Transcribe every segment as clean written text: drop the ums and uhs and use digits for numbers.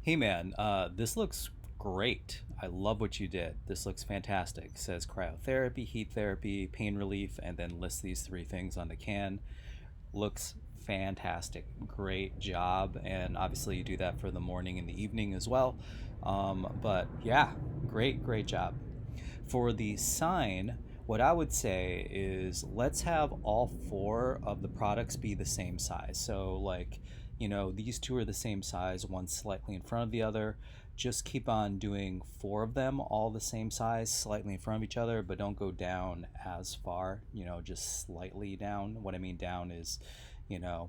Hey man, this looks great. I love what you did. This looks fantastic. It says cryotherapy, heat therapy, pain relief, and then lists these three things on the can. Looks fantastic. Great job. And obviously, you do that for the morning and the evening as well. But yeah, great job. For the sign, what I would say is let's have all four of the products be the same size. So, like, these two are the same size, one slightly in front of the other. Just keep on doing four of them, all the same size, slightly in front of each other, but don't go down as far, just slightly down. What I mean down is, you know,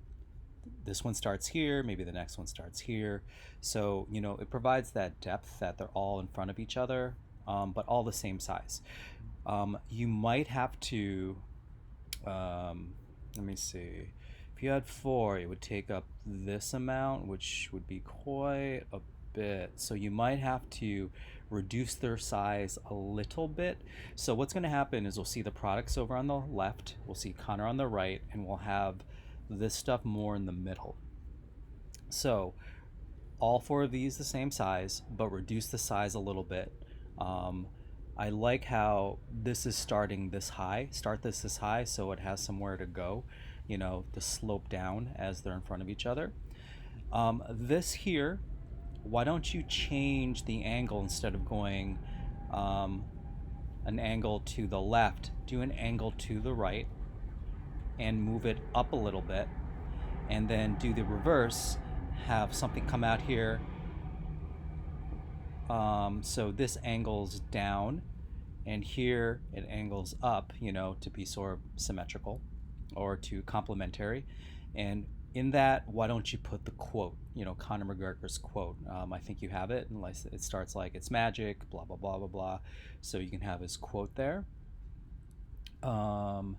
this one starts here, maybe the next one starts here. So, it provides that depth that they're all in front of each other, but all the same size. You might have to, let me see. If you had four, it would take up this amount, which would be quite a bit. So you might have to reduce their size a little bit. So what's going to happen is we'll see the products over on the left, we'll see Connor on the right, and we'll have this stuff more in the middle. So all four of these the same size, but reduce the size a little bit. I like how this is starting this high. Start this high so it has somewhere to go, to slope down as they're in front of each other. This here, why don't you change the angle instead of going an angle to the left, do an angle to the right and move it up a little bit, and then do the reverse, have something come out here. So this angles down, and here it angles up, to be sort of symmetrical or to complementary. And in that, why don't you put the quote, Conor McGregor's quote? I think you have it, and it starts like, it's magic, blah, blah, blah, blah, blah. So you can have his quote there. And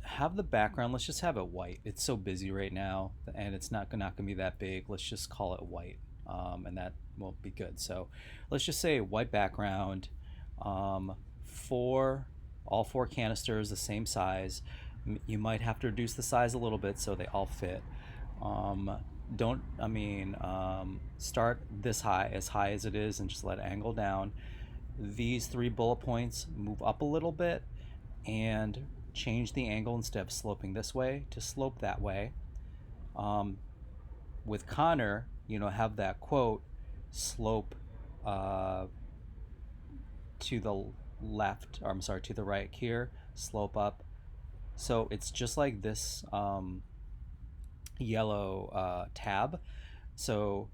have the background, let's just have it white. It's so busy right now, and it's not gonna be that big. Let's just call it white, and that will be good. So let's just say white background, all four canisters the same size. You might have to reduce the size a little bit so they all fit. Don't, I mean, start this high as it is, and just let it angle down. These three bullet points move up a little bit, and change the angle instead of sloping this way to slope that way. With Connor, have that quote slope to the left, or I'm sorry, to the right here, slope up. So it's just like this yellow tab. So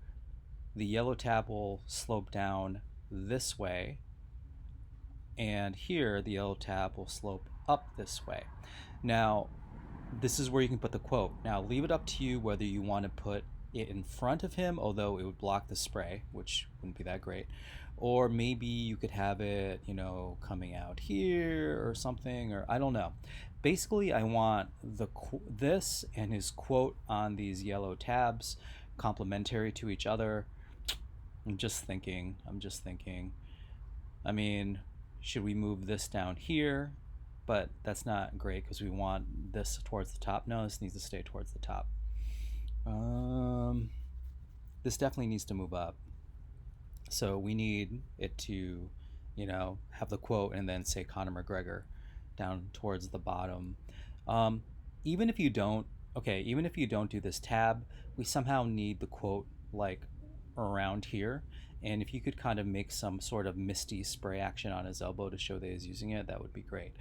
the yellow tab will slope down this way, and here the yellow tab will slope up this way. Now, this is where you can put the quote. Now, leave it up to you whether you want to put it in front of him, although it would block the spray, which wouldn't be that great. Or maybe you could have it, coming out here or something, or I don't know. Basically, I want this and his quote on these yellow tabs complementary to each other. I'm just thinking. I mean, should we move this down here? But that's not great because we want this towards the top. No, this needs to stay towards the top. This definitely needs to move up. So we need it to, have the quote and then say Conor McGregor down towards the bottom. Even if you don't do this tab, we somehow need the quote like around here. And if you could kind of make some sort of misty spray action on his elbow to show that he's using it, that would be great.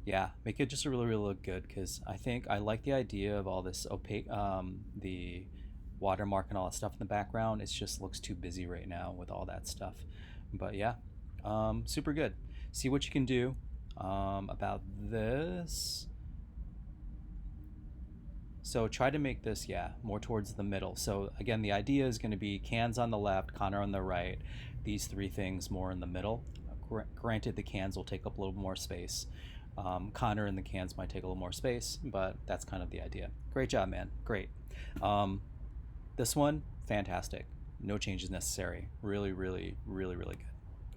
Yeah, make it just really look good, because I think I like the idea of all this opaque, the watermark and all that stuff in the background. It just looks too busy right now with all that stuff. But yeah, super good. See what you can do about this. So try to make this, more towards the middle. So again, the idea is going to be cans on the left, Connor on the right, these three things more in the middle. Granted, the cans will take up a little more space. Connor and the cans might take a little more space, but that's kind of the idea. Great job, man. Great. This one, fantastic. No changes necessary. Really good.